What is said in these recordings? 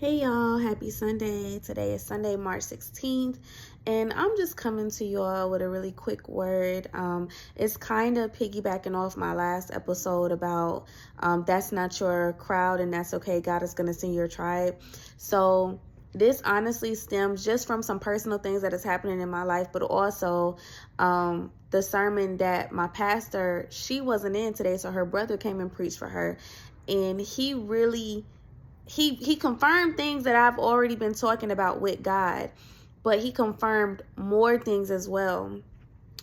Hey y'all, happy Sunday. Today is Sunday, March 16th, and I'm just coming to y'all with a really quick word. It's kind of piggybacking off my last episode about that's not your crowd and that's okay. God is going to send your tribe. So this honestly stems just from some personal things that is happening in my life, but also the sermon that my pastor, she wasn't in today, so her brother came and preached for her, and he confirmed things that I've already been talking about with God, but he confirmed more things as well.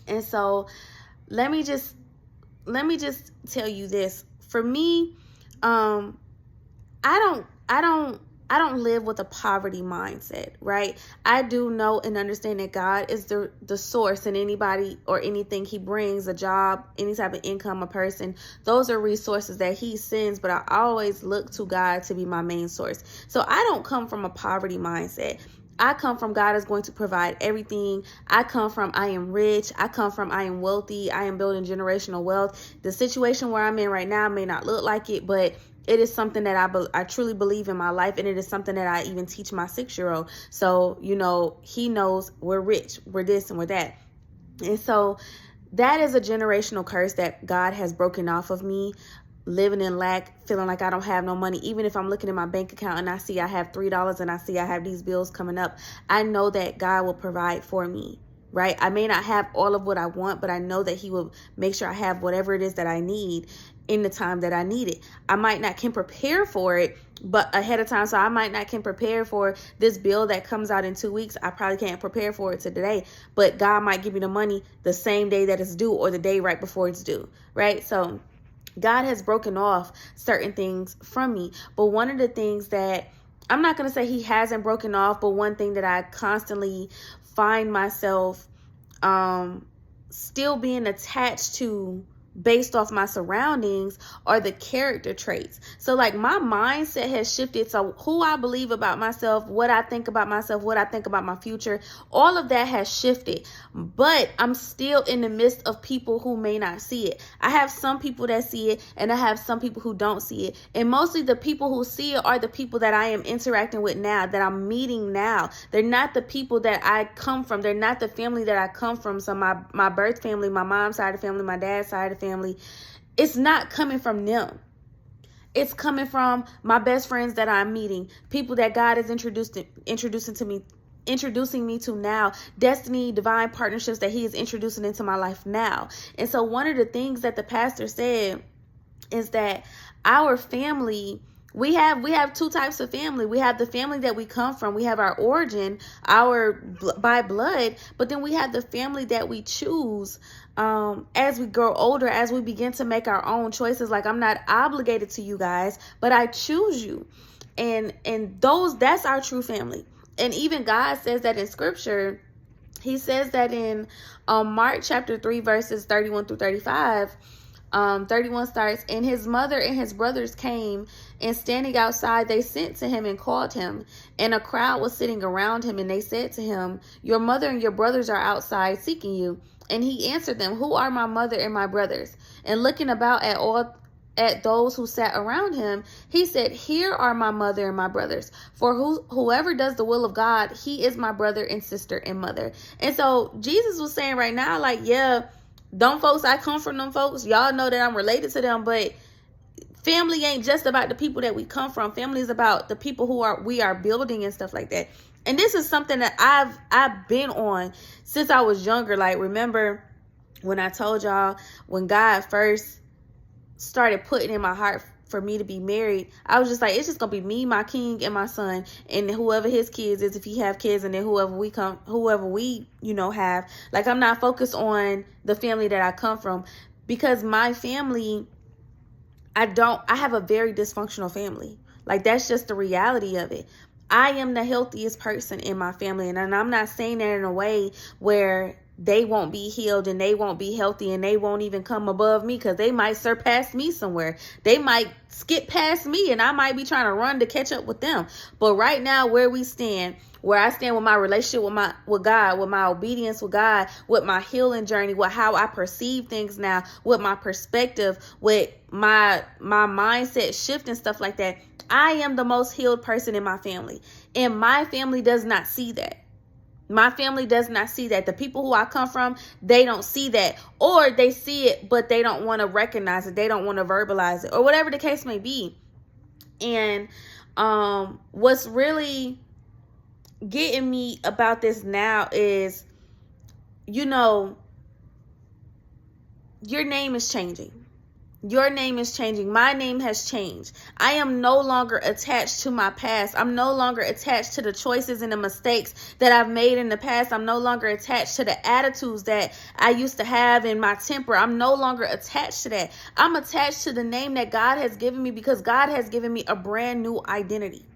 And so let me just tell you this. For me, I don't live with a poverty mindset, right? I do know and understand that God is the source, and anybody or anything he brings, a job, any type of income, a person, those are resources that he sends, but I always look to God to be my main source. So I don't come from a poverty mindset. I come from God is going to provide everything. I come from I am rich. I come from I am wealthy. I am building generational wealth. The situation where I'm in right now may not look like it, but it is something that I truly believe in my life, and it is something that I even teach my 6-year-old. So, he knows we're rich, we're this and we're that. And so that is a generational curse that God has broken off of me. Living in lack, feeling like I don't have no money. Even if I'm looking at my bank account and I see I have $3 and I see I have these bills coming up, I know that God will provide for me, right? I may not have all of what I want, but I know that he will make sure I have whatever it is that I need in the time that I need it. I might not can prepare for it, but ahead of time. So I might not can prepare for this bill that comes out in 2 weeks. I probably can't prepare for it today, but God might give me the money the same day that it's due or the day right before it's due, right? So God has broken off certain things from me. But one of the things that I'm not going to say he hasn't broken off, but one thing that I constantly find myself still being attached to based off my surroundings are the character traits. So like my mindset has shifted. So who I believe about myself, what I think about myself, what I think about my future, all of that has shifted. But I'm still in the midst of people who may not see it. I have some people that see it, and I have some people who don't see it. And mostly the people who see it are the people that I am interacting with now, that I'm meeting now. They're not the people that I come from. They're not the family that I come from. So my birth family, my mom's side of the family, my dad's side of the family, it's not coming from them. It's coming from my best friends that I'm meeting, people that God is introducing me to now, destiny, divine partnerships that he is introducing into my life now. And so one of the things that the pastor said is that our family, we have two types of family. We have the family that we come from. We have our origin, by blood, but then we have the family that we choose as we grow older, as we begin to make our own choices. Like, I'm not obligated to you guys, but I choose you. And that's our true family. And even God says that in scripture. He says that in Mark chapter 3, verses 31 through 35. 31 starts, and his mother and his brothers came, and standing outside, they sent to him and called him. And a crowd was sitting around him, and they said to him, "Your mother and your brothers are outside seeking you." And he answered them, "Who are my mother and my brothers?" And looking about at those who sat around him, he said, "Here are my mother and my brothers. For whoever does the will of God, he is my brother and sister and mother." And so Jesus was saying right now, like, yeah, them folks, I come from them folks. Y'all know that I'm related to them, but family ain't just about the people that we come from. Family is about the people we are building and stuff like that. And this is something that I've been on since I was younger. Like, remember when I told y'all when God first started putting in my heart for me to be married, I was just like, it's just gonna be me, my king, and my son, and whoever his kids is, if he have kids, and then whoever we have. Like, I'm not focused on the family that I come from, because my family, I have a very dysfunctional family. Like, that's just the reality of it. I am the healthiest person in my family, and I'm not saying that in a way where they won't be healed and they won't be healthy and they won't even come above me, because they might surpass me somewhere. They might skip past me, and I might be trying to run to catch up with them. But right now, where I stand with my relationship with God, with my obedience with God, with my healing journey, with how I perceive things now, with my perspective, with my mindset shift and stuff like that, I am the most healed person in my family. And my family does not see that. My family does not see that. The people who I come from, they don't see that. Or they see it, but they don't want to recognize it. They don't want to verbalize it. Or whatever the case may be. And what's really getting me about this now is, you know, your name is changing. Your name is changing. My name has changed. I am no longer attached to my past. I'm no longer attached to the choices and the mistakes that I've made in the past. I'm no longer attached to the attitudes that I used to have in my temper. I'm no longer attached to that. I'm attached to the name that God has given me, because God has given me a brand new identity.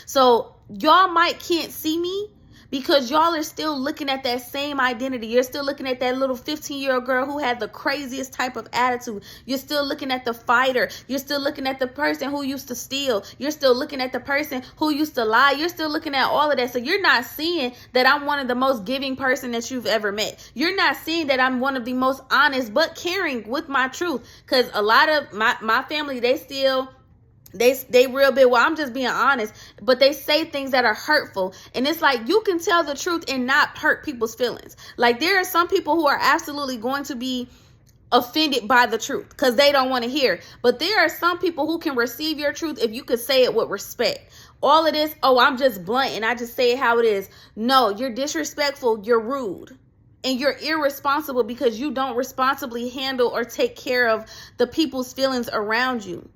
So y'all might can't see me, because y'all are still looking at that same identity. You're still looking at that little 15-year-old girl who had the craziest type of attitude. You're still looking at the fighter. You're still looking at the person who used to steal. You're still looking at the person who used to lie. You're still looking at all of that. So you're not seeing that I'm one of the most giving person that you've ever met. You're not seeing that I'm one of the most honest but caring with my truth. Because a lot of my family, they still... They real big, well, I'm just being honest, but they say things that are hurtful. And it's like, you can tell the truth and not hurt people's feelings. Like, there are some people who are absolutely going to be offended by the truth because they don't want to hear. But there are some people who can receive your truth if you could say it with respect. All of this, oh, I'm just blunt and I just say it how it is. No, you're disrespectful, you're rude. And you're irresponsible because you don't responsibly handle or take care of the people's feelings around you.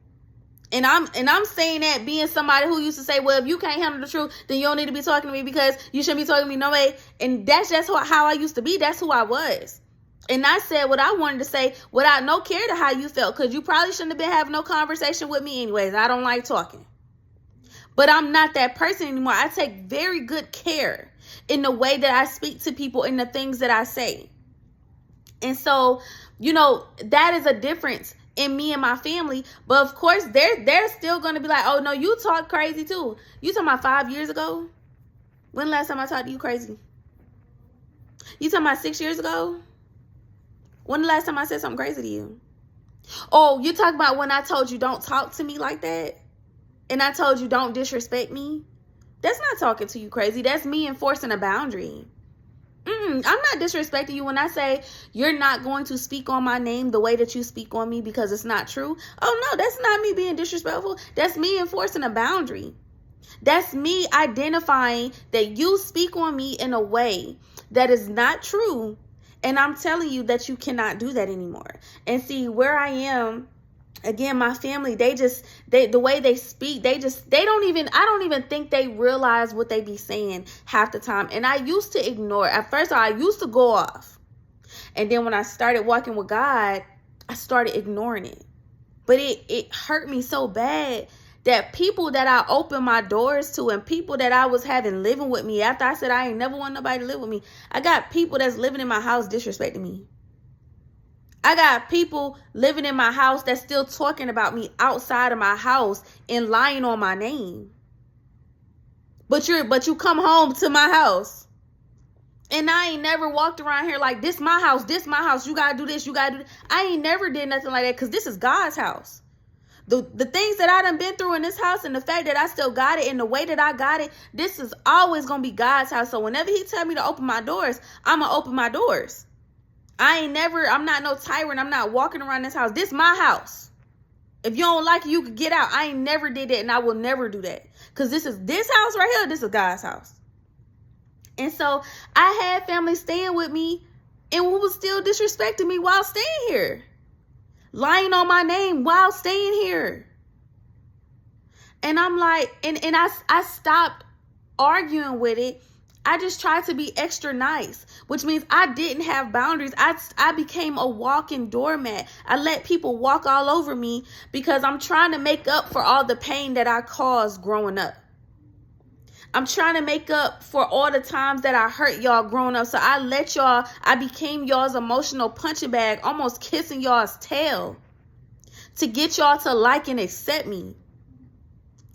And I'm saying that being somebody who used to say, well, if you can't handle the truth, then you don't need to be talking to me because you shouldn't be talking to me no way. And that's just how I used to be. That's who I was. And I said what I wanted to say without no care to how you felt, because you probably shouldn't have been having no conversation with me anyways. I don't like talking. But I'm not that person anymore. I take very good care in the way that I speak to people and the things that I say. And so, you know, that is a difference in me and my family. But of course, they're still going to be like, oh, no, you talk crazy too. You talking about 5 years ago? When last time I talked to you crazy? You talking about 6 years ago? When the last time I said something crazy to you? Oh, you talking about when I told you don't talk to me like that? And I told you don't disrespect me? That's not talking to you crazy. That's me enforcing a boundary. I'm not disrespecting you when I say you're not going to speak on my name the way that you speak on me because it's not true. Oh, no, that's not me being disrespectful. That's me enforcing a boundary. That's me identifying that you speak on me in a way that is not true. And I'm telling you that you cannot do that anymore. And see, where I am, again, my family, the way they speak, I don't even think they realize what they be saying half the time. And I used to ignore. At first, I used to go off. And then when I started walking with God, I started ignoring it. But it hurt me so bad that people that I opened my doors to and people that I was having living with me, after I said I ain't never want nobody to live with me, I got people that's living in my house disrespecting me. I got people living in my house that's still talking about me outside of my house and lying on my name. But you come home to my house. And I ain't never walked around here like, this my house, you gotta do this, you gotta do this. I ain't never did nothing like that because this is God's house. The things that I done been through in this house and the fact that I still got it and the way that I got it, this is always gonna be God's house. So whenever he tell me to open my doors, I'm gonna open my doors. I'm not no tyrant. I'm not walking around this house. This my house. If you don't like it, you can get out. I ain't never did that and I will never do that. Because this house right here, this is God's house. And so I had family staying with me and who was still disrespecting me while staying here. Lying on my name while staying here. And I'm like, and I stopped arguing with it. I just tried to be extra nice, which means I didn't have boundaries. I became a walking doormat. I let people walk all over me because I'm trying to make up for all the pain that I caused growing up. I'm trying to make up for all the times that I hurt y'all growing up. So I became y'all's emotional punching bag, almost kissing y'all's tail to get y'all to like and accept me.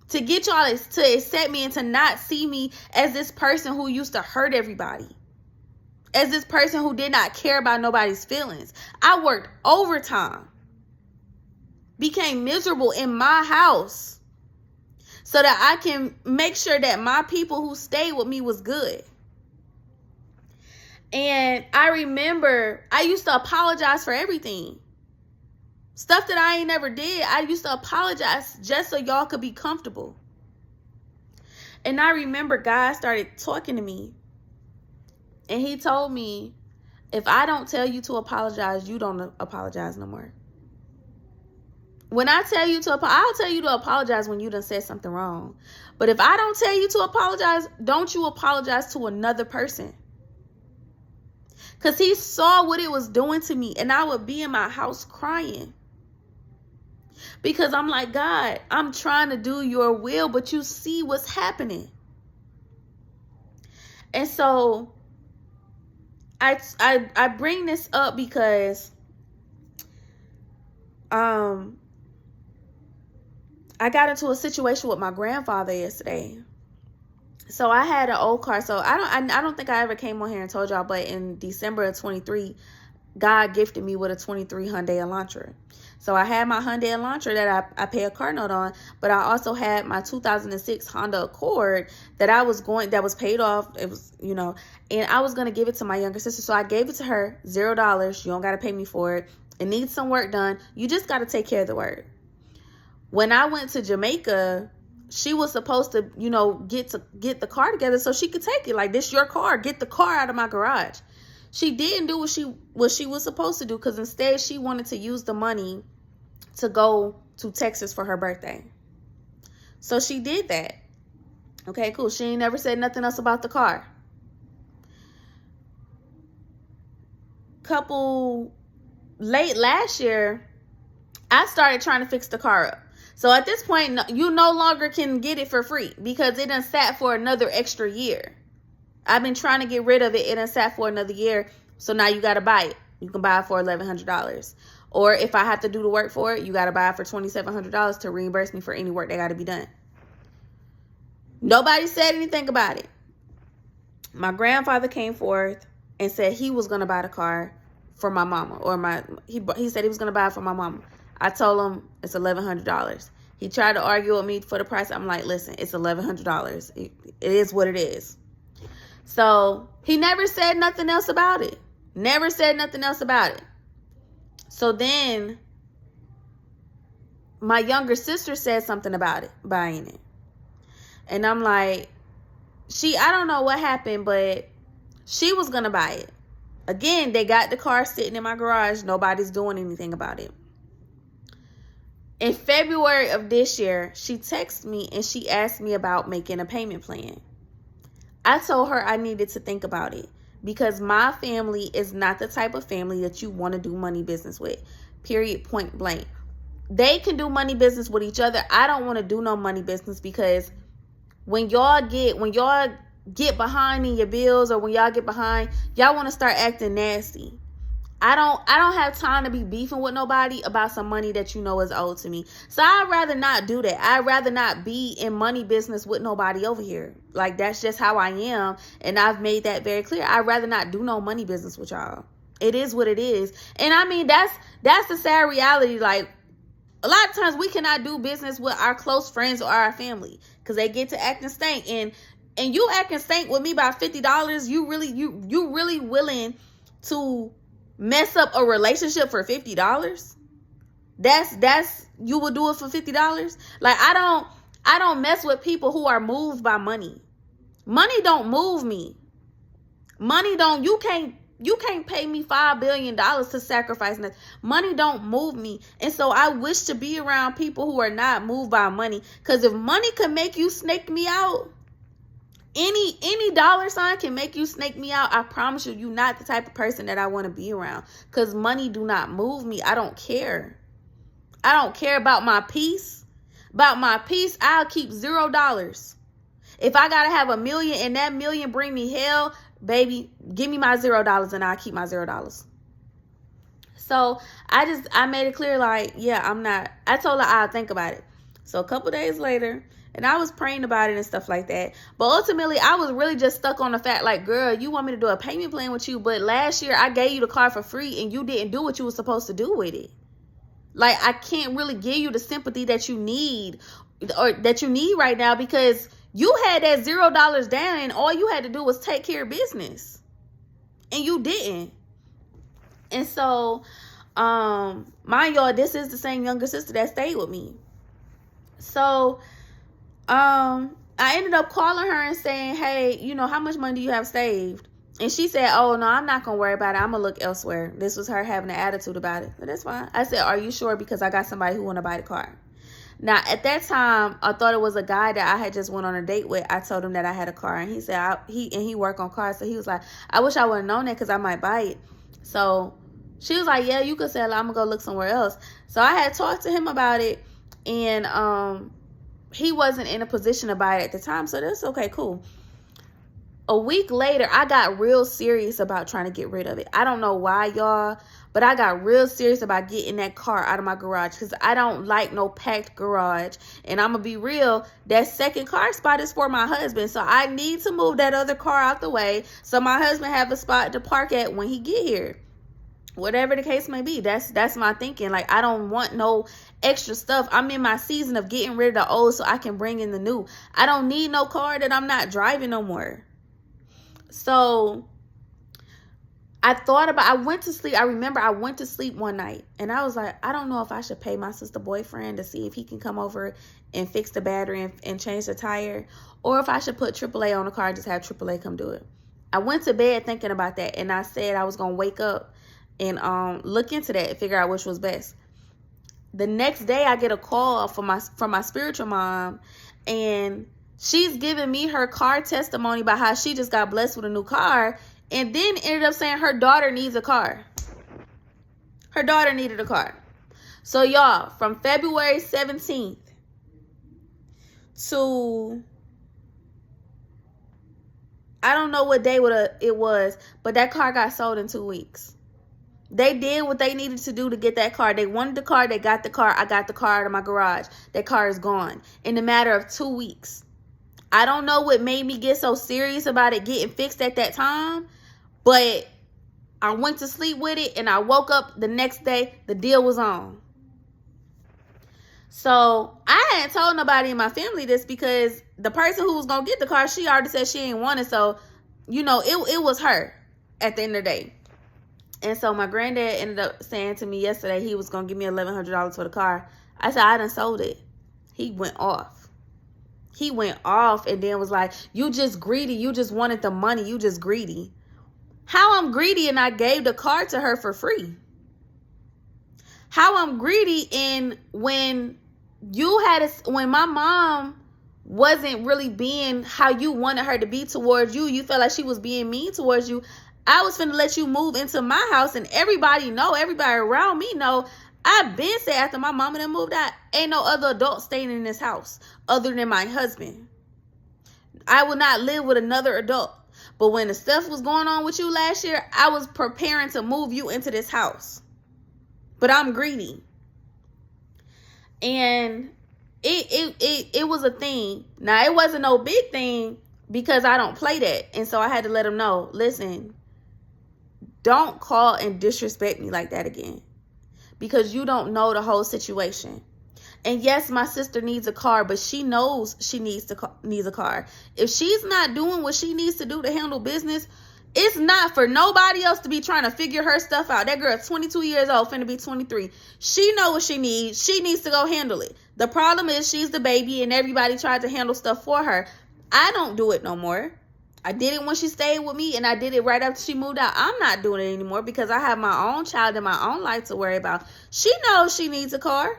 To get y'all to accept me and to not see me as this person who used to hurt everybody. As this person who did not care about nobody's feelings. I worked overtime. Became miserable in my house. so that I can make sure that my people who stayed with me was good. And I remember I used to apologize for everything. Stuff that I ain't never did, I used to apologize just so y'all could be comfortable. And I remember God started talking to me. And he told me, if I don't tell you to apologize, you don't apologize no more. When I tell you to apologize, I'll tell you to apologize when you done said something wrong. But if I don't tell you to apologize, don't you apologize to another person. Because he saw what it was doing to me. And I would be in my house crying. Because I'm like, God, I'm trying to do your will, but you see what's happening. And so I bring this up because I got into a situation with my grandfather yesterday. So I had an old car. So I don't think I ever came on here and told y'all, but in December of 23, God gifted me with a 23 Hyundai Elantra. So I had my Hyundai Elantra that I pay a car note on, but I also had my 2006 Honda Accord that was paid off. It was, and I was going to give it to my younger sister. So I gave it to her, $0. You don't got to pay me for it. It needs some work done. You just got to take care of the work. When I went to Jamaica, she was supposed to, get the car together so she could take it. Like, this your car. Get the car out of my garage. She didn't do what she was supposed to do, because instead she wanted to use the money to go to Texas for her birthday. So she did that. Okay, cool. She ain't never said nothing else about the car. Late last year, I started trying to fix the car up. So at this point, you no longer can get it for free because it done sat for another extra year. I've been trying to get rid of it. It done sat for another year. So now you got to buy it. You can buy it for $1,100. Or if I have to do the work for it, you got to buy it for $2,700 to reimburse me for any work that got to be done. Nobody said anything about it. My grandfather came forth and said he was going to buy the car for my mama. He said he was going to buy it for my mama. I told him it's $1,100. He tried to argue with me for the price. I'm like, listen, it's $1,100. It is what it is. So he never said nothing else about it. Never said nothing else about it. So then my younger sister said something about it, buying it. And I'm like, I don't know what happened, but she was going to buy it. Again, they got the car sitting in my garage. Nobody's doing anything about it. In February of this year, she texted me and she asked me about making a payment plan. I told her I needed to think about it because my family is not the type of family that you want to do money business with. Period, point blank. They can do money business with each other. I don't want to do no money business because when y'all get behind in your bills, or when y'all get behind, y'all want to start acting nasty. I don't have time to be beefing with nobody about some money that you know is owed to me. So I'd rather not do that. I'd rather not be in money business with nobody over here. Like, that's just how I am. And I've made that very clear. I'd rather not do no money business with y'all. It is what it is. And I mean, that's the sad reality. Like, a lot of times we cannot do business with our close friends or our family because they get to acting stank. And you acting stank with me by $50, you really willing to mess up a relationship for $50? That's you would do it for $50? Like, I don't mess with people who are moved by money. Money don't move me. You can't pay me $5 billion to sacrifice nothing. Money don't move me. And so I wish to be around people who are not moved by money. Because if money could make you snake me out, any dollar sign can make you snake me out. I promise you, you're not the type of person that I want to be around. Because money do not move me. I don't care. I don't care about my peace. About my peace, I'll keep $0. If I got to have $1 million and that $1 million bring me hell, baby, give me my $0 and I'll keep my $0. So I made it clear, like, yeah, I told her I'll think about it. So a couple days later, and I was praying about it and stuff like that. But ultimately, I was really just stuck on the fact, like, girl, you want me to do a payment plan with you, but last year I gave you the car for free and you didn't do what you were supposed to do with it. Like, I can't really give you the sympathy that you need or that you need right now, because you had that $0 down and all you had to do was take care of business, and you didn't. And so, mind y'all, this is the same younger sister that stayed with me. So, I ended up calling her and saying, hey, you know, how much money do you have saved? And she said, oh, no, I'm not going to worry about it. I'm going to look elsewhere. This was her having an attitude about it. But that's fine. I said, are you sure? Because I got somebody who want to buy the car. Now, at that time, I thought it was a guy that I had just went on a date with. I told him that I had a car, and he said he worked on cars. So he was like, I wish I would have known that because I might buy it. So she was like, yeah, you could sell it. I'm going to go look somewhere else. So I had talked to him about it, and he wasn't in a position to buy it at the time. So that's okay, cool. A week later, I got real serious about trying to get rid of it. I don't know why, y'all, but I got real serious about getting that car out of my garage because I don't like no packed garage. And I'm going to be real, that second car spot is for my husband. So I need to move that other car out the way so my husband have a spot to park at when he get here. Whatever the case may be, that's my thinking. Like, I don't want no extra stuff. I'm in my season of getting rid of the old so I can bring in the new. I don't need no car that I'm not driving no more. So I went to sleep. I remember I went to sleep one night and I was like, I don't know if I should pay my sister boyfriend to see if he can come over and fix the battery and change the tire, or if I should put AAA on the car and just have AAA come do it. I went to bed thinking about that, and I said I was going to wake up and look into that and figure out which was best. The next day I get a call from my spiritual mom, and she's giving me her car testimony about how she just got blessed with a new car, and then ended up saying her daughter needs a car. Her daughter needed a car. So y'all, from February 17th to, I don't know what day it was, but that car got sold in 2 weeks. They did what they needed to do to get that car. They wanted the car. They got the car. I got the car out of my garage. That car is gone in a matter of 2 weeks. I don't know what made me get so serious about it getting fixed at that time, but I went to sleep with it, and I woke up the next day, the deal was on. So I hadn't told nobody in my family this because the person who was going to get the car, she already said she ain't want it. So, you know, it was her at the end of the day. And so my granddad ended up saying to me yesterday he was going to give me $1,100 for the car. I said, I done sold it. He went off. He went off and then was like, you just greedy. You just wanted the money. You just greedy. How I'm greedy and I gave the car to her for free? How I'm greedy in when my mom wasn't really being how you wanted her to be towards you. You felt like she was being mean towards you. I was finna let you move into my house, and everybody around me know, I've been said after my mama done moved out, ain't no other adult staying in this house other than my husband. I would not live with another adult. But when the stuff was going on with you last year, I was preparing to move you into this house. But I'm greedy. And it was a thing. Now, it wasn't no big thing because I don't play that. And so I had to let him know, listen, don't call and disrespect me like that again, because you don't know the whole situation. And yes, my sister needs a car, but she knows she needs a car. If she's not doing what she needs to do to handle business, it's not for nobody else to be trying to figure her stuff out. That girl's 22 years old, finna be 23. She know what she needs. She needs to go handle it. The problem is she's the baby and everybody tried to handle stuff for her. I don't do it no more. I did it when she stayed with me, and I did it right after she moved out. I'm not doing it anymore because I have my own child and my own life to worry about. She knows she needs a car.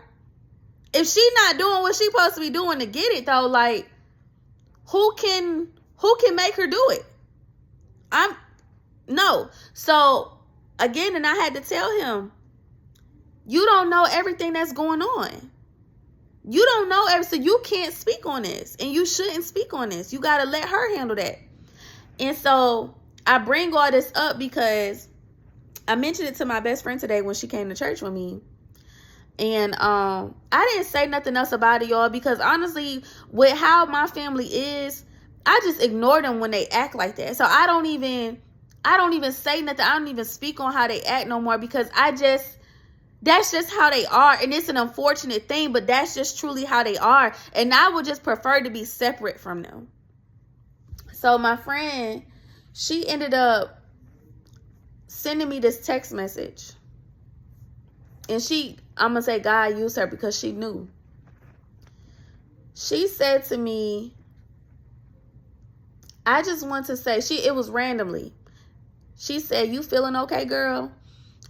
If she's not doing what she's supposed to be doing to get it, though, like, who can make her do it? No. So, again, and I had to tell him, you don't know everything that's going on. You don't know everything, so you can't speak on this, and you shouldn't speak on this. You got to let her handle that. And so I bring all this up because I mentioned it to my best friend today when she came to church with me. And I didn't say nothing else about it, y'all, because honestly, with how my family is, I just ignore them when they act like that. So I don't even say nothing. I don't even speak on how they act no more, because That's just how they are. And it's an unfortunate thing, but that's just truly how they are. And I would just prefer to be separate from them. So my friend, she ended up sending me this text message. And I'm going to say God used her because she knew. She said to me, I just want to say, it was randomly. She said, you feeling okay, girl?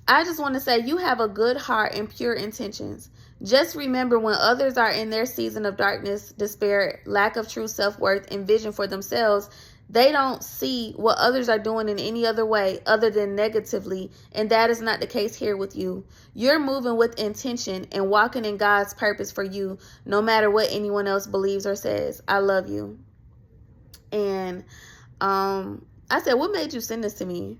I just want to say you have a good heart and pure intentions. Just remember, when others are in their season of darkness, despair, lack of true self-worth, and vision for themselves, they don't see what others are doing in any other way other than negatively, and that is not the case here with you. You're moving with intention and walking in God's purpose for you, no matter what anyone else believes or says. I love you. And I said, what made you send this to me?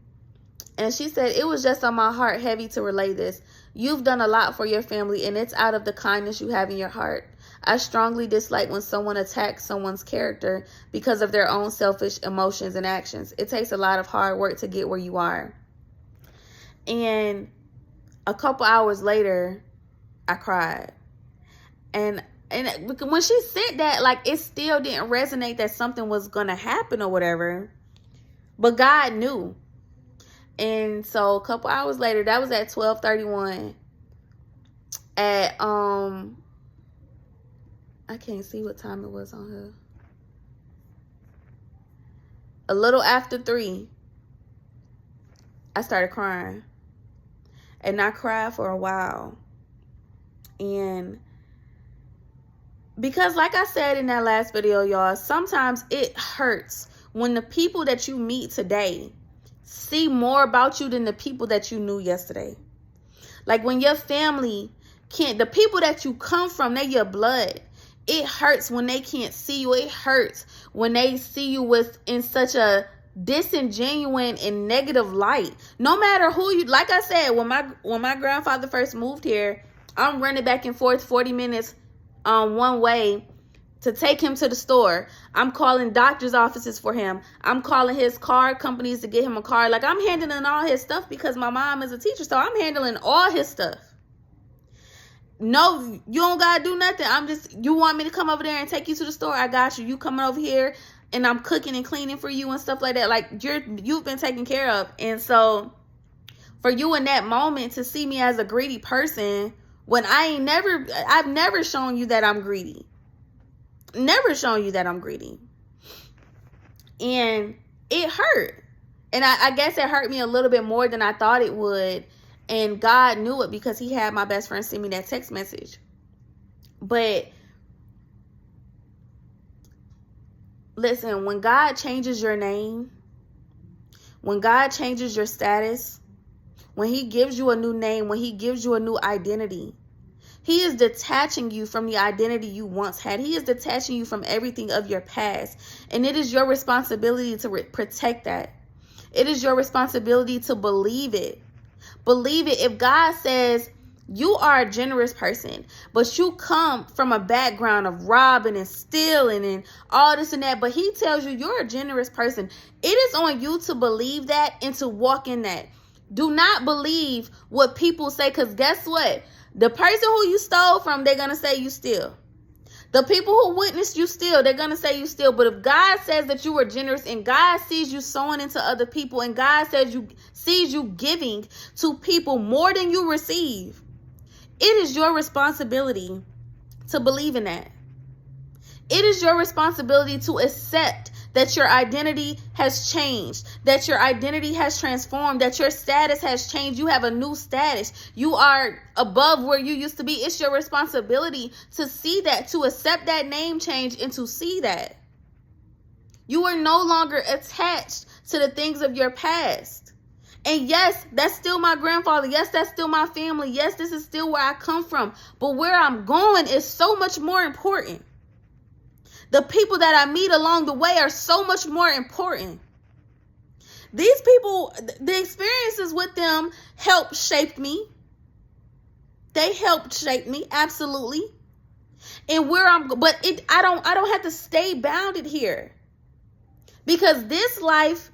And she said, it was just on my heart heavy to relay this. You've done a lot for your family, and it's out of the kindness you have in your heart. I strongly dislike when someone attacks someone's character because of their own selfish emotions and actions. It takes a lot of hard work to get where you are. And a couple hours later, I cried. And when she said that, like, it still didn't resonate that something was going to happen or whatever. But God knew. And so a couple hours later, that was at 12:31. At I can't see what time it was on her. A little after 3, I started crying. And I cried for a while. And because, like I said in that last video, y'all, sometimes it hurts when the people that you meet today see more about you than the people that you knew yesterday. Like when your family can't, the people that you come from, they're your blood. It hurts when they can't see you. It hurts when they see you in such a disingenuous and negative light. No matter who you, like I said, when my grandfather first moved here, I'm running back and forth 40 minutes one way to take him to the store. I'm calling doctor's offices for him. I'm calling his car companies to get him a car. Like, I'm handling all his stuff because my mom is a teacher, so I'm handling all his stuff. No, you don't gotta do nothing. You want me to come over there and take you to the store? I got you. You coming over here and I'm cooking and cleaning for you and stuff like that. Like, you've been taken care of. And so for you in that moment to see me as a greedy person, when I've never shown you that I'm greedy. Never shown you that I'm greedy. And it hurt. And I guess it hurt me a little bit more than I thought it would. And God knew it because he had my best friend send me that text message. But listen, when God changes your name, when God changes your status, when he gives you a new name, when he gives you a new identity, he is detaching you from the identity you once had. He is detaching you from everything of your past. And it is your responsibility to protect that. It is your responsibility to believe it. Believe it. If God says you are a generous person, but you come from a background of robbing and stealing and all this and that, but he tells you you're a generous person, it is on you to believe that and to walk in that. Do not believe what people say, because guess what? The person who you stole from, they're going to say you steal. The people who witnessed you steal, they're going to say you steal. But if God says that you were generous and God sees you sowing into other people and God sees you giving to people more than you receive, it is your responsibility to believe in that. It is your responsibility to accept that your identity has changed, that your identity has transformed, that your status has changed. You have a new status. You are above where you used to be. It's your responsibility to see that, to accept that name change and to see that. You are no longer attached to the things of your past. And yes, that's still my grandfather. Yes, that's still my family. Yes, this is still where I come from. But where I'm going is so much more important. The people that I meet along the way are so much more important. These people, the experiences with them helped shape me. They helped shape me, absolutely. And where I don't have to stay bounded here. Because this life,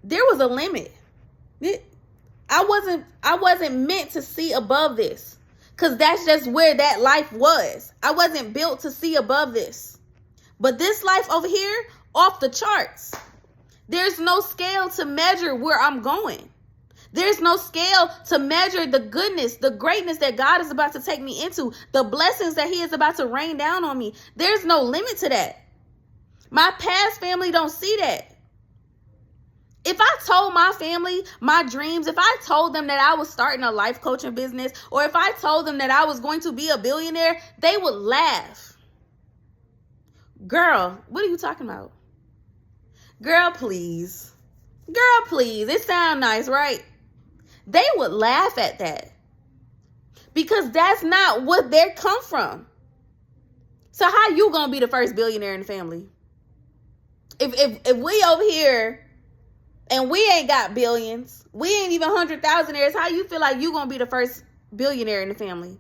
there was a limit. I wasn't meant to see above this. Because that's just where that life was. I wasn't built to see above this. But this life over here, off the charts. There's no scale to measure where I'm going. There's no scale to measure the goodness, the greatness that God is about to take me into, the blessings that he is about to rain down on me. There's no limit to that. My past family don't see that. If I told my family my dreams, if I told them that I was starting a life coaching business, or if I told them that I was going to be a billionaire, they would laugh. Girl, what are you talking about? Girl, please. Girl, please. It sounds nice, right? They would laugh at that. Because that's not what they come from. So how you gonna be the first billionaire in the family? If we over here and we ain't got billions, we ain't even 100,000aires, how you feel like you gonna be the first billionaire in the family?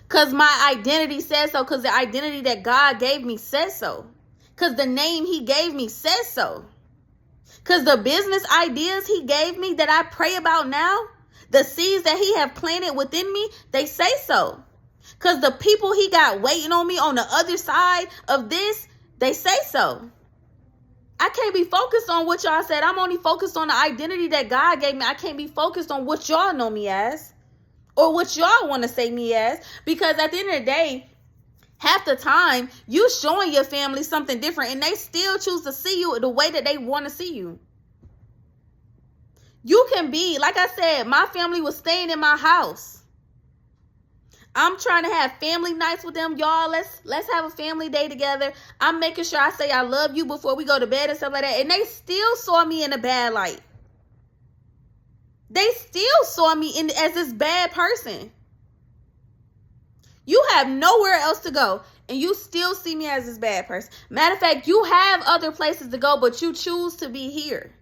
Because my identity says so. Because the identity that God gave me says so. Because the name he gave me says so. Because the business ideas he gave me that I pray about now, the seeds that he have planted within me, they say so. Because the people he got waiting on me on the other side of this, they say so. I can't be focused on what y'all said. I'm only focused on the identity that God gave me. I can't be focused on what y'all know me as or what y'all want to say me as. Because at the end of the day, half the time, you showing your family something different and they still choose to see you the way that they want to see you. You can be, like I said, my family was staying in my house. I'm trying to have family nights with them. Y'all, let's have a family day together. I'm making sure I say I love you before we go to bed and stuff like that. And they still saw me in a bad light. They still saw me as this bad person. You have nowhere else to go, and you still see me as this bad person. Matter of fact, you have other places to go, but you choose to be here.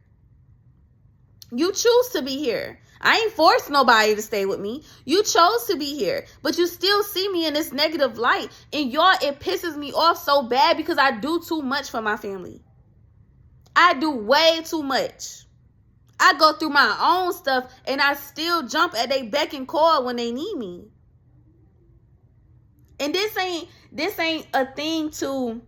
You choose to be here. I ain't forced nobody to stay with me. You chose to be here, but you still see me in this negative light. And y'all, it pisses me off so bad because I do too much for my family. I do way too much. I go through my own stuff and I still jump at their beck and call when they need me. And this ain't a thing to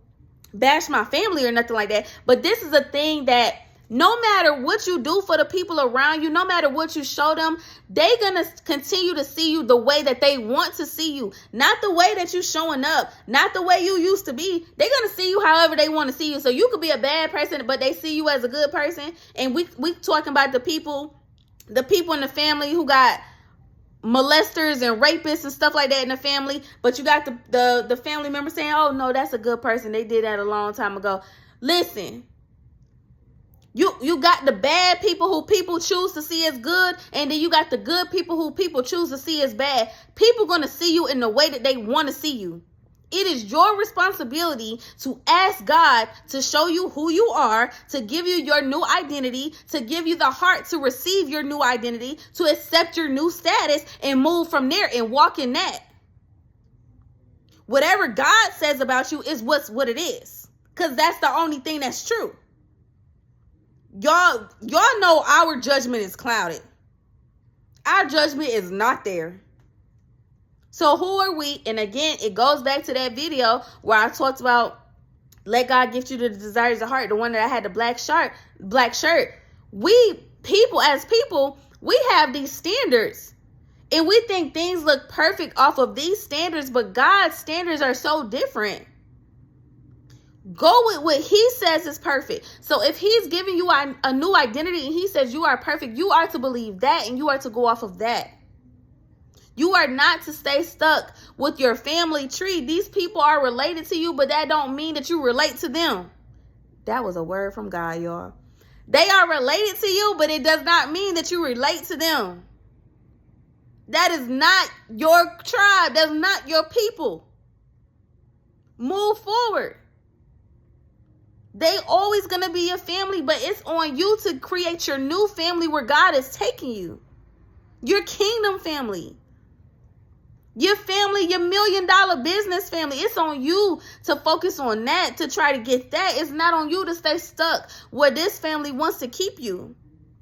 bash my family or nothing like that. But this is a thing that no matter what you do for the people around you, no matter what you show them, they're going to continue to see you the way that they want to see you. Not the way that you showing up. Not the way you used to be. They're going to see you however they want to see you. So you could be a bad person, but they see you as a good person. And we talking about the people in the family who got molesters and rapists and stuff like that in the family. But you got the family member saying, oh, no, that's a good person. They did that a long time ago. Listen. You got the bad people who people choose to see as good, and then you got the good people who people choose to see as bad. People going to see you in the way that they want to see you. It is your responsibility to ask God to show you who you are, to give you your new identity, to give you the heart to receive your new identity, to accept your new status and move from there and walk in that. Whatever God says about you is what it is, because that's the only thing that's true. Y'all know our judgment is clouded. Our judgment is not there. So who are we? And again, it goes back to that video where I talked about let God gift you the desires of the heart, the one that I had the black shirt. We as people, we have these standards. And we think things look perfect off of these standards, but God's standards are so different. Go with what he says is perfect. So if he's giving you a new identity and he says you are perfect, you are to believe that and you are to go off of that. You are not to stay stuck with your family tree. These people are related to you, but that don't mean that you relate to them. That was a word from God, y'all. They are related to you, but it does not mean that you relate to them. That is not your tribe. That's not your people. Move forward. They always going to be your family, but it's on you to create your new family where God is taking you. Your kingdom family. Your family, your $1 million business family. It's on you to focus on that, to try to get that. It's not on you to stay stuck where this family wants to keep you.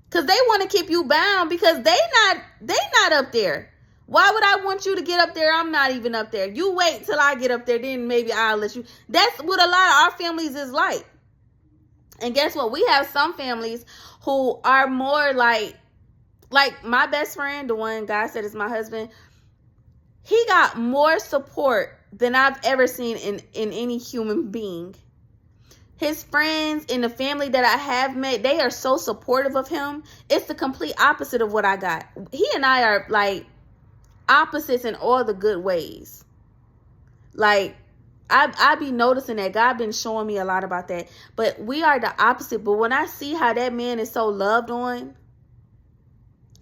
Because they want to keep you bound because they not up there. Why would I want you to get up there? I'm not even up there. You wait till I get up there, then maybe I'll let you. That's what a lot of our families is like. And guess what? We have some families who are more like my best friend, the one God said is my husband. He got more support than I've ever seen in any human being. His friends and the family that I have met, they are so supportive of him. It's the complete opposite of what I got. He and I are like opposites in all the good ways. Like, I be noticing that. God been showing me a lot about that. But we are the opposite. But when I see how that man is so loved on,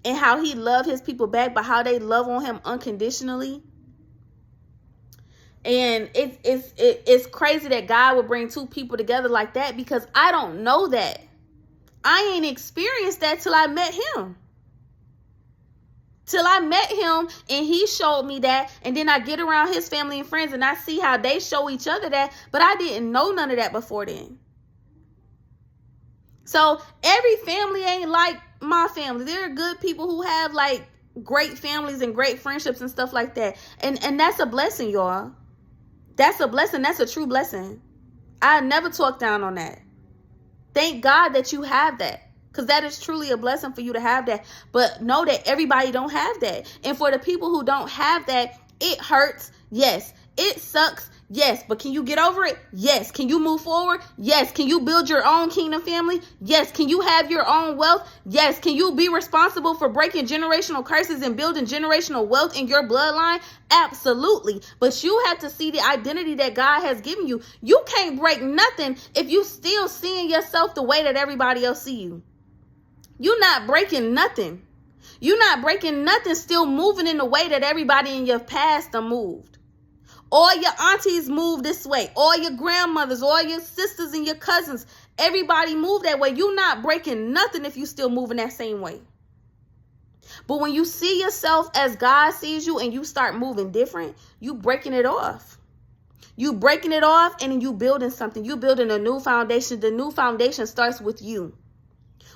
and how he loved his people back, but how they love on him unconditionally, and it's crazy that God would bring two people together like that, because I don't know that. I ain't experienced that till I met him. Till I met him and he showed me that, and then I get around his family and friends and I see how they show each other that, but I didn't know none of that before then. So every family ain't like my family. There are good people who have like great families and great friendships and stuff like that. And that's a blessing, y'all. That's a blessing. That's a true blessing. I never talk down on that. Thank God that you have that. Because that is truly a blessing for you to have that. But know that everybody don't have that. And for the people who don't have that, it hurts. Yes. It sucks. Yes. But can you get over it? Yes. Can you move forward? Yes. Can you build your own kingdom family? Yes. Can you have your own wealth? Yes. Can you be responsible for breaking generational curses and building generational wealth in your bloodline? Absolutely. But you have to see the identity that God has given you. You can't break nothing if you still seeing yourself the way that everybody else see you. You're not breaking nothing. You're not breaking nothing still moving in the way that everybody in your past have moved. All your aunties move this way. All your grandmothers, all your sisters and your cousins, everybody move that way. You're not breaking nothing if you still moving that same way. But when you see yourself as God sees you and you start moving different, you breaking it off. You breaking it off and then you building something. You building a new foundation. The new foundation starts with you.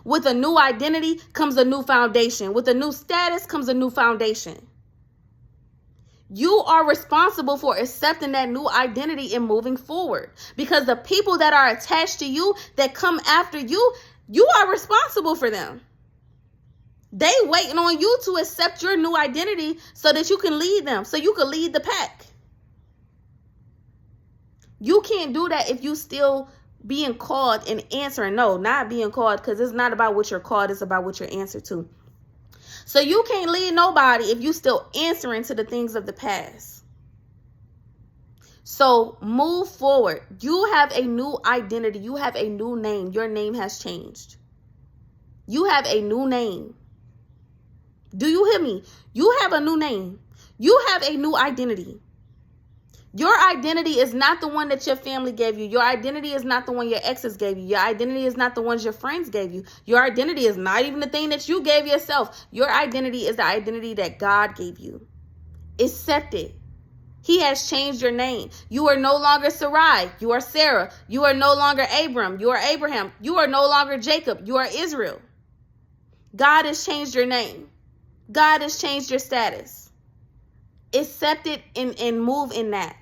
With a new identity comes a new foundation. With a new status comes a new foundation. You are responsible for accepting that new identity and moving forward. Because the people that are attached to you, that come after you, you are responsible for them. They waiting on you to accept your new identity so that you can lead them, so you can lead the pack. You can't do that if you still being called and answering. No, not being called, because it's not about what you're called, it's about what you're answered to. So you can't lead nobody if you still answering to the things of the past. So move forward. You have a new identity. You have a new name. Your name has changed. You have a new name. Do you hear me? You have a new name. You have a new identity. Your identity is not the one that your family gave you. Your identity is not the one your exes gave you. Your identity is not the ones your friends gave you. Your identity is not even the thing that you gave yourself. Your identity is the identity that God gave you. Accept it. He has changed your name. You are no longer Sarai. You are Sarah. You are no longer Abram. You are Abraham. You are no longer Jacob. You are Israel. God has changed your name. God has changed your status. Accept it and move in that.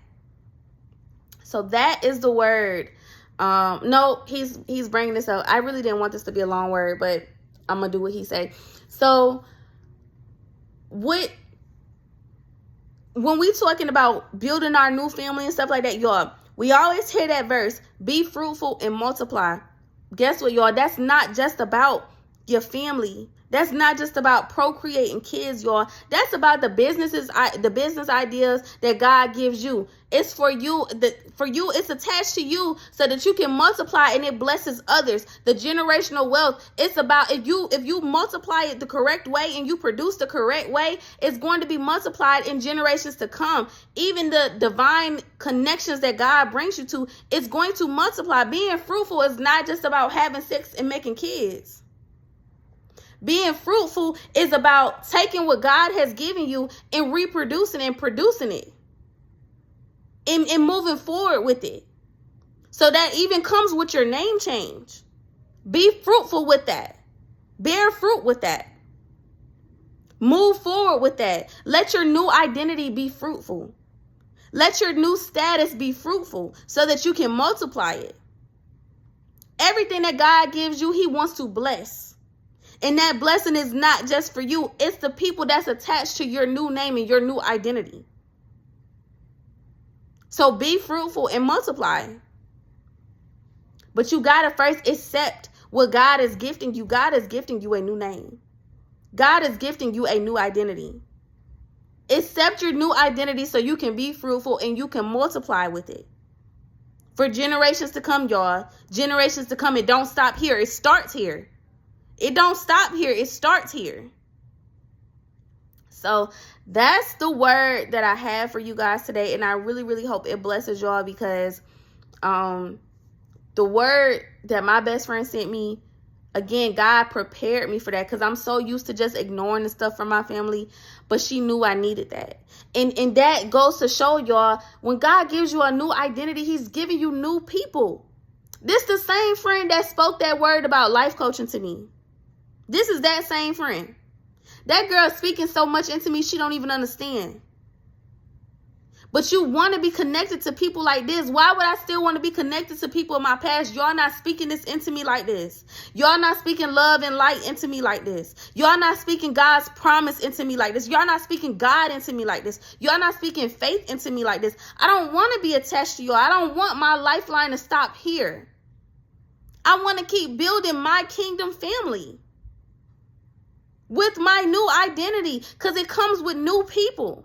So that is the word. No, he's bringing this up. I really didn't want this to be a long word, but I'm gonna do what he say. So when we talking about building our new family and stuff like that, y'all, we always hear that verse, be fruitful and multiply. Guess what, y'all? That's not just about your family. That's not just about procreating kids, y'all. That's about the business ideas that God gives you. It's for you. It's attached to you so that you can multiply and it blesses others. The generational wealth. It's about if you multiply it the correct way and you produce the correct way, it's going to be multiplied in generations to come. Even the divine connections that God brings you to, it's going to multiply. Being fruitful is not just about having sex and making kids. Being fruitful is about taking what God has given you and reproducing and producing it and moving forward with it. So that even comes with your name change. Be fruitful with that. Bear fruit with that. Move forward with that. Let your new identity be fruitful. Let your new status be fruitful so that you can multiply it. Everything that God gives you, he wants to bless. And that blessing is not just for you. It's the people that's attached to your new name and your new identity. So be fruitful and multiply. But you got to first accept what God is gifting you. God is gifting you a new name. God is gifting you a new identity. Accept your new identity so you can be fruitful and you can multiply with it. For generations to come, y'all. Generations to come. It don't stop here. It starts here. It don't stop here. It starts here. So that's the word that I have for you guys today. And I really, really hope it blesses y'all, because the word that my best friend sent me, again, God prepared me for that, because I'm so used to just ignoring the stuff from my family. But she knew I needed that. And that goes to show y'all, when God gives you a new identity, he's giving you new people. This the same friend that spoke that word about life coaching to me. This is that same friend. That girl speaking so much into me, she don't even understand. But you want to be connected to people like this. Why would I still want to be connected to people in my past? Y'all not speaking this into me like this. Y'all not speaking love and light into me like this. Y'all not speaking God's promise into me like this. Y'all not speaking God into me like this. Y'all not speaking faith into me like this. I don't want to be attached to y'all. I don't want my lifeline to stop here. I want to keep building my kingdom family with my new identity, because it comes with new people.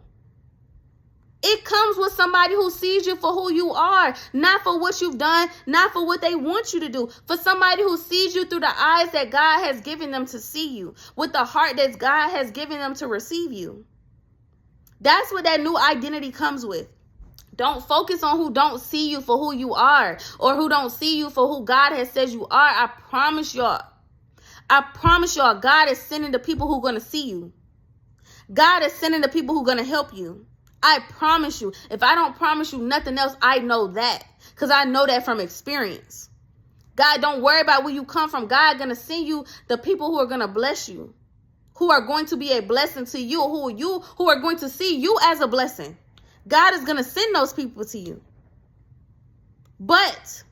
It comes with somebody who sees you for who you are, not for what you've done, not for what they want you to do. For somebody who sees you through the eyes that God has given them to see you, with the heart that God has given them to receive you. That's what that new identity comes with. Don't focus on who don't see you for who you are, or who don't see you for who God has said you are. I promise y'all, God is sending the people who are going to see you. God is sending the people who are going to help you. I promise you. If I don't promise you nothing else, I know that, because I know that from experience. God, don't worry about where you come from. God going to send you the people who are going to bless you, who are going to be a blessing to you, who are going to see you as a blessing. God is going to send those people to you. But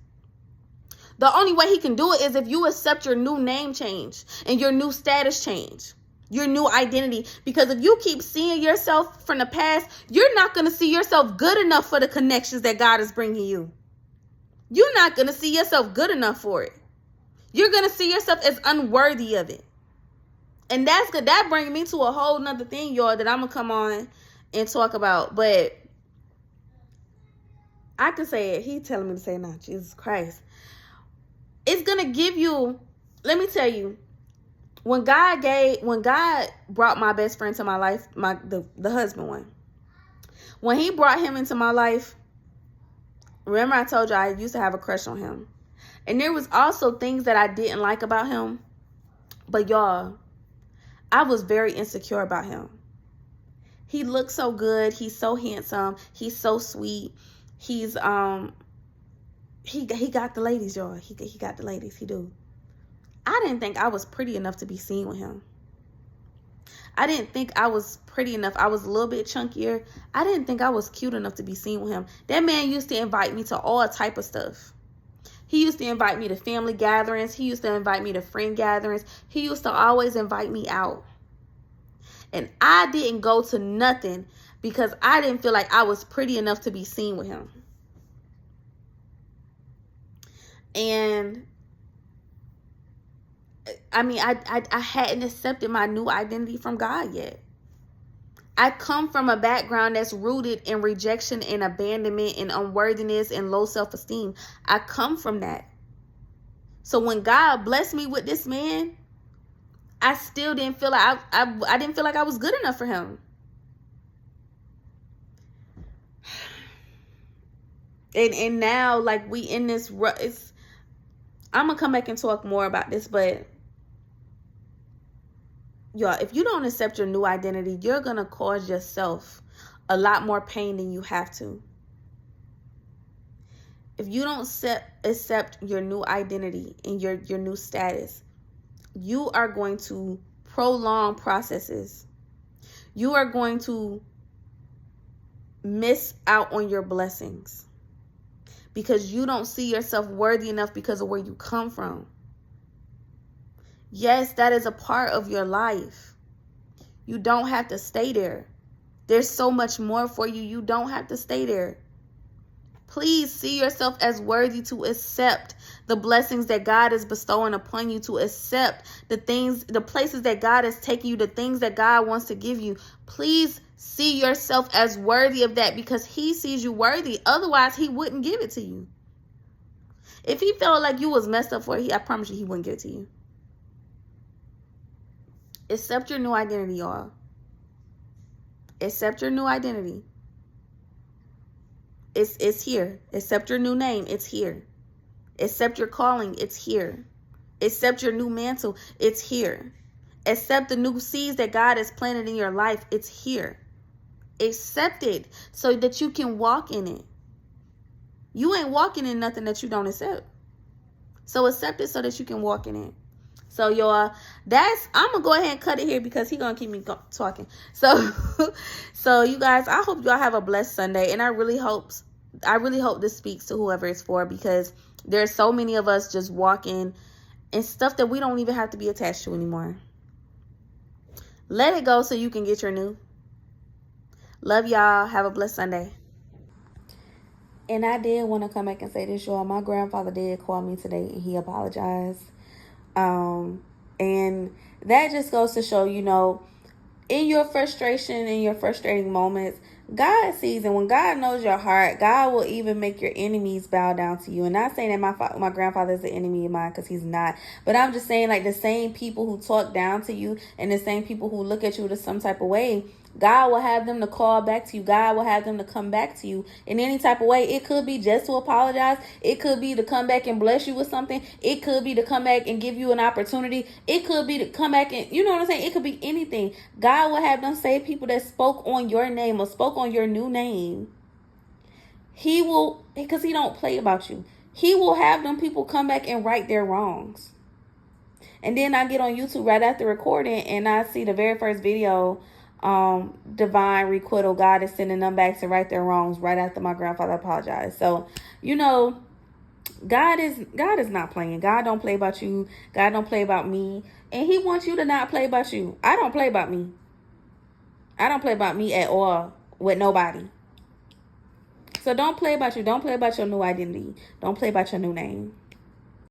the only way he can do it is if you accept your new name change and your new status change, your new identity. Because if you keep seeing yourself from the past, you're not going to see yourself good enough for the connections that God is bringing you. You're not going to see yourself good enough for it. You're going to see yourself as unworthy of it. And that's good. That brings me to a whole nother thing, y'all, that I'm going to come on and talk about. But I can say it. He's telling me to say it now. Jesus Christ. It's going to give you, let me tell you, when God brought my best friend to my life, the husband one, when he brought him into my life, remember I told you I used to have a crush on him. And there was also things that I didn't like about him. But y'all, I was very insecure about him. He looked so good. He's so handsome. He's so sweet. He's he got the ladies, y'all. He got the ladies. He do. I didn't think I was pretty enough to be seen with him. I didn't think I was pretty enough. I was a little bit chunkier. I didn't think I was cute enough to be seen with him. That man used to invite me to all type of stuff. He used to invite me to family gatherings. He used to invite me to friend gatherings. He used to always invite me out. And I didn't go to nothing because I didn't feel like I was pretty enough to be seen with him. And I mean, I hadn't accepted my new identity from God yet. I come from a background that's rooted in rejection and abandonment and unworthiness and low self-esteem. I come from that. So when God blessed me with this man, I still didn't feel like I didn't feel like I was good enough for him. And now, like, we in this, I'm gonna come back and talk more about this, but y'all, if you don't accept your new identity, you're gonna cause yourself a lot more pain than you have to. If you don't accept your new identity and your new status, you are going to prolong processes. You are going to miss out on your blessings because you don't see yourself worthy enough because of where you come from. Yes, that is a part of your life. You don't have to stay there. There's so much more for you. You don't have to stay there. Please see yourself as worthy to accept the blessings that God is bestowing upon you, to accept the things, the places that God is taking you, the things that God wants to give you. Please see yourself as worthy of that because he sees you worthy. Otherwise, he wouldn't give it to you. If he felt like you was messed up for it, I promise you he wouldn't give it to you. Accept your new identity, y'all. Accept your new identity. It's here. Accept your new name. It's here. Accept your calling. It's here. Accept your new mantle. It's here. Accept the new seeds that God has planted in your life. It's here. Accept it so that you can walk in it. You ain't walking in nothing that you don't accept. So accept it so that you can walk in it. So y'all, I'm gonna go ahead and cut it here because he's gonna keep me talking. So you guys, I hope y'all have a blessed Sunday, and I really hope this speaks to whoever it's for, because there's so many of us just walking in stuff that we don't even have to be attached to anymore. Let it go so you can get your new. Love y'all. Have a blessed Sunday. And I did want to come back and say this, y'all. My grandfather did call me today and he apologized. And that just goes to show, in your frustration, in your frustrating moments, God sees, and when God knows your heart, God will even make your enemies bow down to you. And not saying that my grandfather is the enemy of mine, because he's not. But I'm just saying, like, the same people who talk down to you and the same people who look at you in some type of way, God will have them to call back to you. God will have them to come back to you in any type of way. It could be just to apologize. It could be to come back and bless you with something. It could be to come back and give you an opportunity. It could be to come back and, you know what I'm saying? It could be anything. God will have them say people that spoke on your name or spoke on your new name. He will, because he don't play about you. He will have them people come back and right their wrongs. And then I get on YouTube right after recording and I see the very first video, divine requital. God is sending them back to right their wrongs right after my grandfather apologized. So, God is not playing. God don't play about you. God don't play about me. And he wants you to not play about you. I don't play about me. I don't play about me at all with nobody. So don't play about you. Don't play about your new identity. Don't play about your new name.